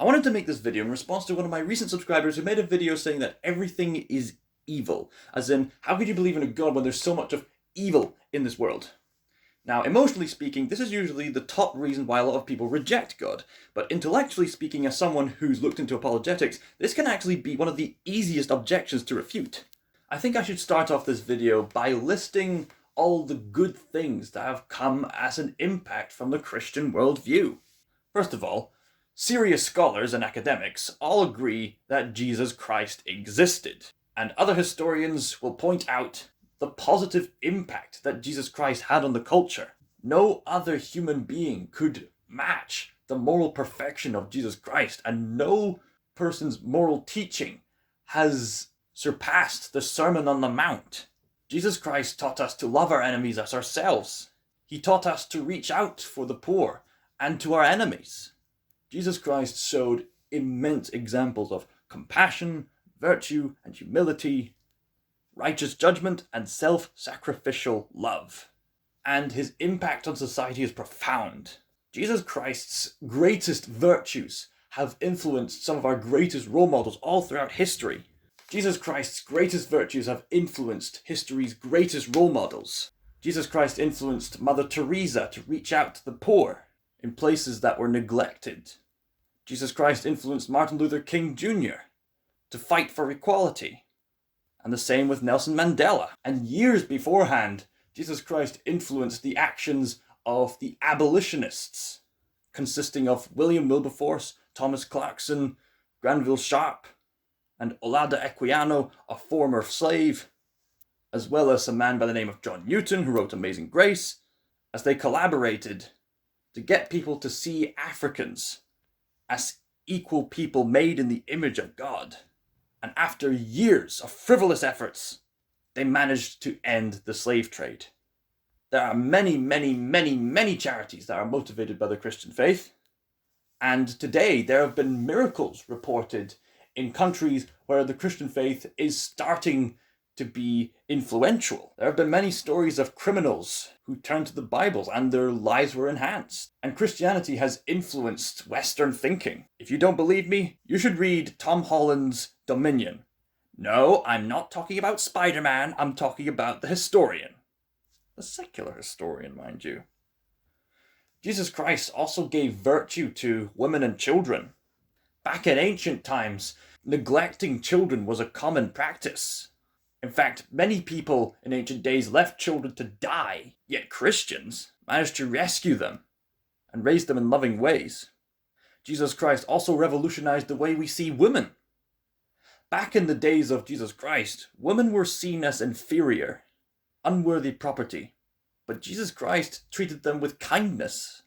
I wanted to make this video in response to one of my recent subscribers who made a video saying that everything is evil. As in, how could you believe in a god when there's so much of evil in this world? Now, emotionally speaking, this is usually the top reason why a lot of people reject God. But intellectually speaking, as someone who's looked into apologetics, this can actually be one of the easiest objections to refute. I think I should start off this video by listing all the good things that have come as an impact from the Christian worldview. First of all, serious scholars and academics all agree that Jesus Christ existed, and other historians will point out the positive impact that Jesus Christ had on the culture. No other human being could match the moral perfection of Jesus Christ, and no person's moral teaching has surpassed the Sermon on the Mount. Jesus Christ taught us to love our enemies as ourselves. He taught us to reach out for the poor and to our enemies. Jesus Christ showed immense examples of compassion, virtue, and humility, righteous judgment, and self-sacrificial love. And his impact on society is profound. Jesus Christ's greatest virtues have influenced some of our greatest role models all throughout history. Jesus Christ's greatest virtues have influenced history's greatest role models. Jesus Christ influenced Mother Teresa to reach out to the poor in places that were neglected. Jesus Christ influenced Martin Luther King Jr. to fight for equality. And the same with Nelson Mandela. And years beforehand, Jesus Christ influenced the actions of the abolitionists, consisting of William Wilberforce, Thomas Clarkson, Granville Sharp, and Olaudah Equiano, a former slave, as well as a man by the name of John Newton, who wrote Amazing Grace, as they collaborated to get people to see Africans as equal people made in the image of God. And after years of frivolous efforts, they managed to end the slave trade. There are many, many, many, many charities that are motivated by the Christian faith. And today there have been miracles reported in countries where the Christian faith is starting to be influential. There have been many stories of criminals who turned to the Bibles and their lives were enhanced. And Christianity has influenced Western thinking. If you don't believe me, you should read Tom Holland's Dominion. No, I'm not talking about Spider-Man, I'm talking about the historian. The secular historian, mind you. Jesus Christ also gave virtue to women and children. Back in ancient times, neglecting children was a common practice. In fact, many people in ancient days left children to die, yet Christians managed to rescue them and raise them in loving ways. Jesus Christ also revolutionized the way we see women. Back in the days of Jesus Christ, women were seen as inferior, unworthy property, but Jesus Christ treated them with kindness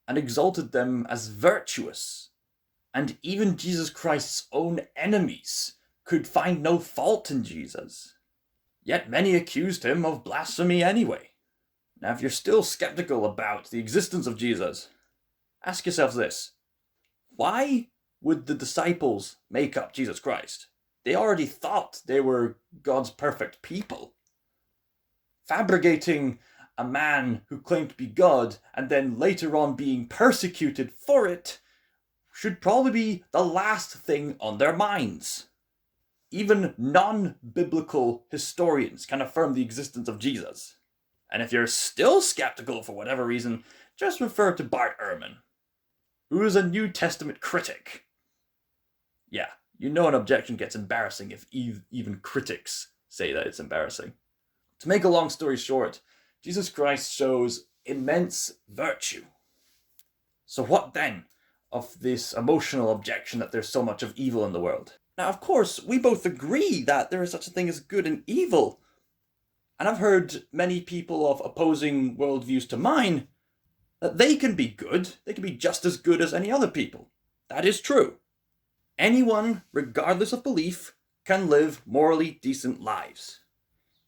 and exalted them as virtuous. And even Jesus Christ's own enemies could find no fault in Jesus. Yet many accused him of blasphemy anyway. Now, if you're still skeptical about the existence of Jesus, ask yourself this. Why would the disciples make up Jesus Christ? They already thought they were God's perfect people. Fabricating a man who claimed to be God and then later on being persecuted for it should probably be the last thing on their minds. Even non-biblical historians can affirm the existence of Jesus. And if you're still skeptical for whatever reason, just refer to Bart Ehrman, who is a New Testament critic. Yeah, you know an objection gets embarrassing if even critics say that it's embarrassing. To make a long story short, Jesus Christ shows immense virtue. So what then of this emotional objection that there's so much of evil in the world? Now, of course, we both agree that there is such a thing as good and evil. And I've heard many people of opposing worldviews to mine that they can be good, they can be just as good as any other people. That is true. Anyone, regardless of belief, can live morally decent lives.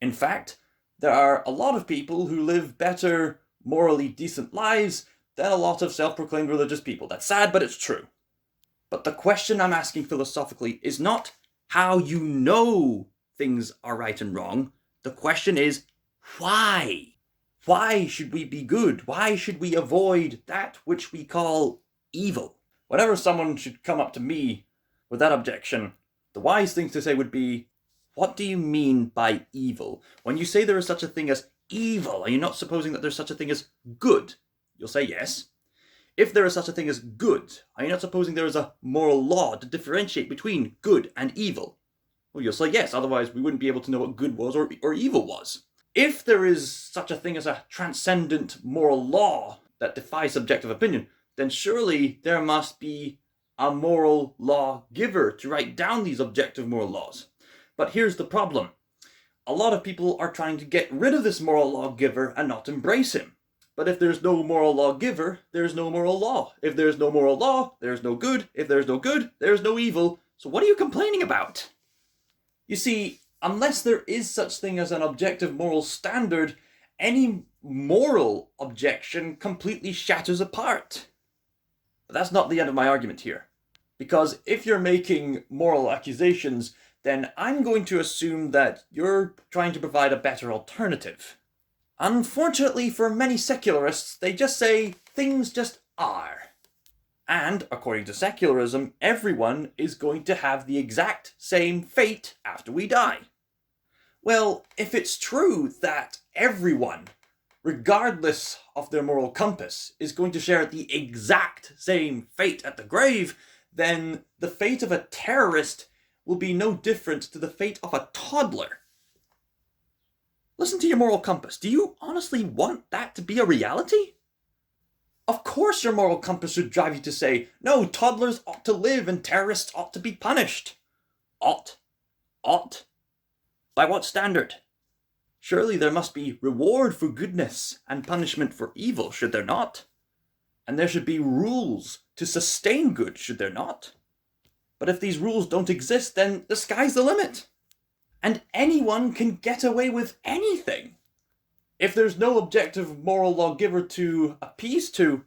In fact, there are a lot of people who live better, morally decent lives than a lot of self-proclaimed religious people. That's sad, but it's true. But the question I'm asking philosophically is not how you know things are right and wrong. The question is, why? Why should we be good? Why should we avoid that which we call evil? Whenever someone should come up to me with that objection, the wise thing to say would be, what do you mean by evil? When you say there is such a thing as evil, are you not supposing that there's such a thing as good? You'll say yes. If there is such a thing as good, are you not supposing there is a moral law to differentiate between good and evil? Well, you'll say yes, otherwise we wouldn't be able to know what good was or evil was. If there is such a thing as a transcendent moral law that defies subjective opinion, then surely there must be a moral lawgiver to write down these objective moral laws. But here's the problem. A lot of people are trying to get rid of this moral lawgiver and not embrace him. But if there's no moral lawgiver, there's no moral law. If there's no moral law, there's no good. If there's no good, there's no evil. So what are you complaining about? You see, unless there is such thing as an objective moral standard, any moral objection completely shatters apart. But that's not the end of my argument here. Because if you're making moral accusations, then I'm going to assume that you're trying to provide a better alternative. Unfortunately for many secularists, they just say things just are. And, according to secularism, everyone is going to have the exact same fate after we die. Well, if it's true that everyone, regardless of their moral compass, is going to share the exact same fate at the grave, then the fate of a terrorist will be no different to the fate of a toddler. Listen to your moral compass. Do you honestly want that to be a reality? Of course your moral compass should drive you to say, no, toddlers ought to live and terrorists ought to be punished. Ought. By what standard? Surely there must be reward for goodness and punishment for evil, should there not? And there should be rules to sustain good, should there not? But if these rules don't exist, then the sky's the limit. And anyone can get away with anything. If there's no objective moral lawgiver to appease to,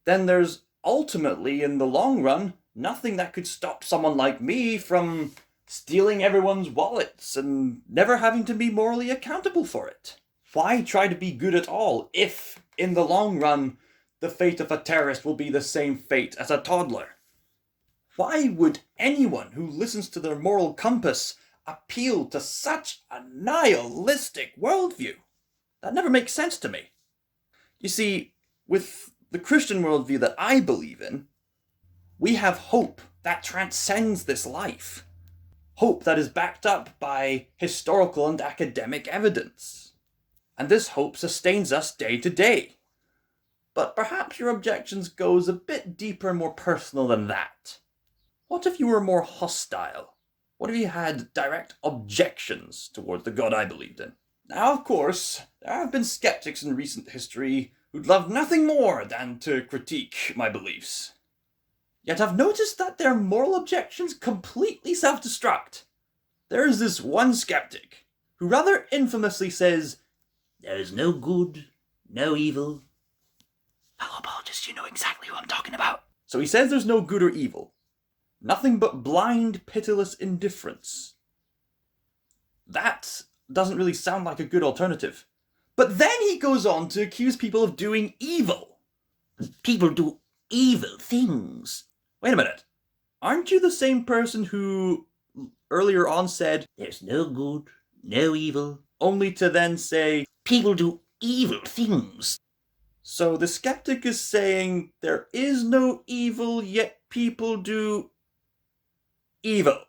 then there's ultimately, in the long run, nothing that could stop someone like me from stealing everyone's wallets and never having to be morally accountable for it. Why try to be good at all if, in the long run, the fate of a terrorist will be the same fate as a toddler? Why would anyone who listens to their moral compass appeal to such a nihilistic worldview? That never makes sense to me. You see, with the Christian worldview that I believe in, we have hope that transcends this life. Hope that is backed up by historical and academic evidence. And this hope sustains us day to day. But perhaps your objections goes a bit deeper and more personal than that. What if you were more hostile? What if you had direct objections towards the God I believed in? Now, of course, there have been skeptics in recent history who'd love nothing more than to critique my beliefs. Yet I've noticed that their moral objections completely self-destruct. There is this one skeptic who rather infamously says, "There is no good, no evil." Fellow apologists, you know exactly who I'm talking about. So he says there's no good or evil. Nothing but blind, pitiless indifference. That doesn't really sound like a good alternative. But then he goes on to accuse people of doing evil. People do evil things. Wait a minute. Aren't you the same person who earlier on said, "There's no good, no evil," only to then say, "People do evil things"? So the skeptic is saying there is no evil, yet people do evil.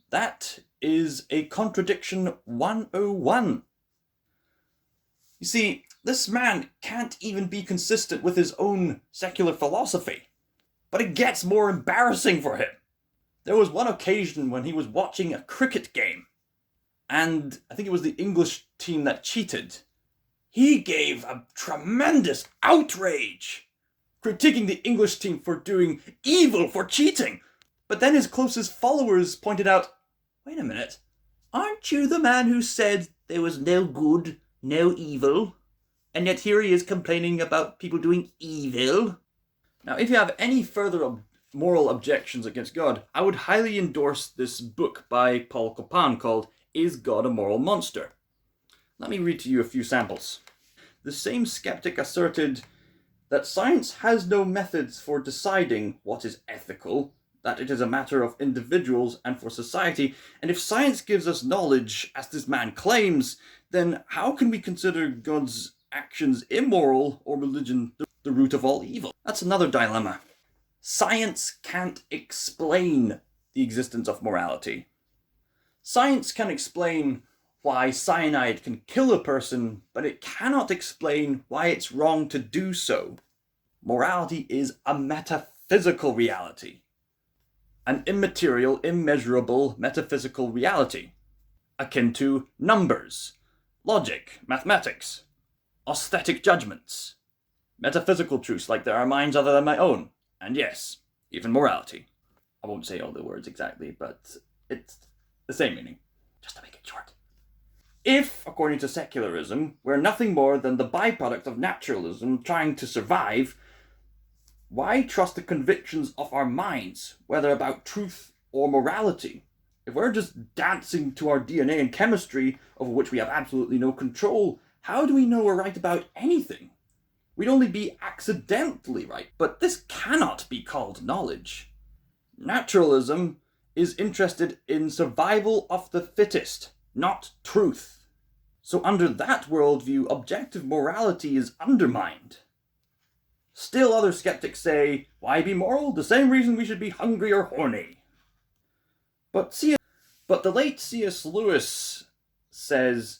That is a contradiction 101. You see, this man can't even be consistent with his own secular philosophy. But it gets more embarrassing for him. There was one occasion when he was watching a cricket game, and I think it was the English team that cheated. He gave a tremendous outrage, critiquing the English team for doing evil, for cheating. But then his closest followers pointed out, "Wait a minute, aren't you the man who said there was no good, no evil? And yet here he is complaining about people doing evil." Now, if you have any further moral objections against God, I would highly endorse this book by Paul Copan called Is God a Moral Monster? Let me read to you a few samples. The same skeptic asserted, that science has no methods for deciding what is ethical, that it is a matter of individuals and for society, and if science gives us knowledge, as this man claims, then how can we consider God's actions immoral or religion the root of all evil? That's another dilemma. Science can't explain the existence of morality. Science can explain why cyanide can kill a person, but it cannot explain why it's wrong to do so. Morality is a metaphysical reality. An immaterial, immeasurable metaphysical reality, akin to numbers, logic, mathematics, aesthetic judgments, metaphysical truths like there are minds other than my own, and yes, even morality. I won't say all the words exactly, but it's the same meaning, just to make it short. If, according to secularism, we're nothing more than the byproduct of naturalism trying to survive, why trust the convictions of our minds, whether about truth or morality? If we're just dancing to our DNA and chemistry, over which we have absolutely no control, how do we know we're right about anything? We'd only be accidentally right, but this cannot be called knowledge. Naturalism is interested in survival of the fittest, not truth. So under that worldview, objective morality is undermined. Still other skeptics say, why be moral? The same reason we should be hungry or horny. But the late C.S. Lewis says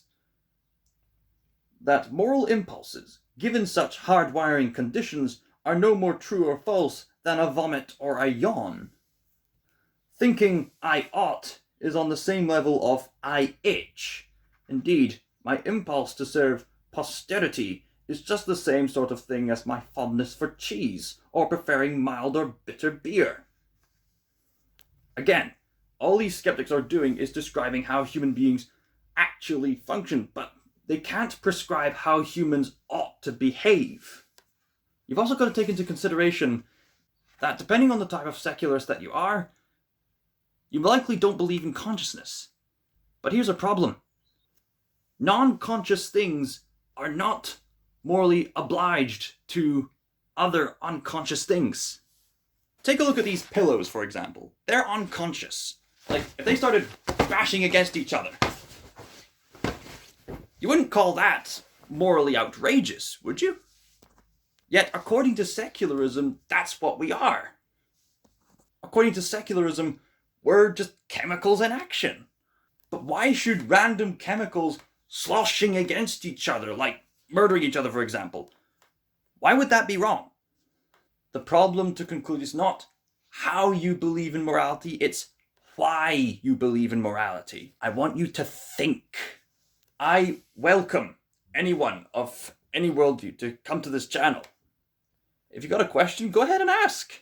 that moral impulses, given such hardwiring conditions, are no more true or false than a vomit or a yawn. Thinking I ought is on the same level of I itch. Indeed, my impulse to serve posterity is just the same sort of thing as my fondness for cheese, or preferring mild or bitter beer. Again, all these skeptics are doing is describing how human beings actually function, but they can't prescribe how humans ought to behave. You've also got to take into consideration that depending on the type of secularist that you are, you likely don't believe in consciousness. But here's a problem. Non-conscious things are not morally obliged to other unconscious things. Take a look at these pillows, for example. They're unconscious. Like, if they started bashing against each other, you wouldn't call that morally outrageous, would you? Yet, according to secularism, that's what we are. According to secularism, we're just chemicals in action. But why should random chemicals sloshing against each other, like murdering each other, for example, why would that be wrong? The problem, to conclude, is not how you believe in morality, it's why you believe in morality. I want you to think. I welcome anyone of any worldview to come to this channel. If you've got a question, go ahead and ask.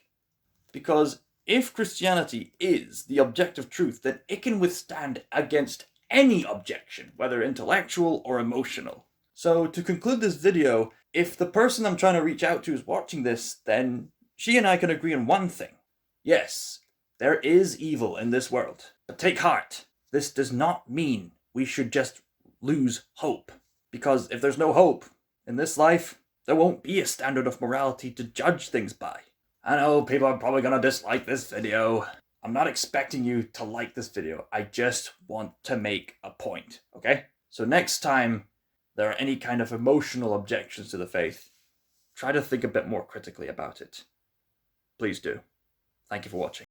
Because if Christianity is the objective truth, then it can withstand against any objection, whether intellectual or emotional. So to conclude this video, if the person I'm trying to reach out to is watching this, then she and I can agree on one thing. Yes, there is evil in this world. But take heart. This does not mean we should just lose hope. Because if there's no hope in this life, there won't be a standard of morality to judge things by. I know people are probably going to dislike this video. I'm not expecting you to like this video. I just want to make a point, okay? So next time there are any kind of emotional objections to the faith, try to think a bit more critically about it. Please do. Thank you for watching.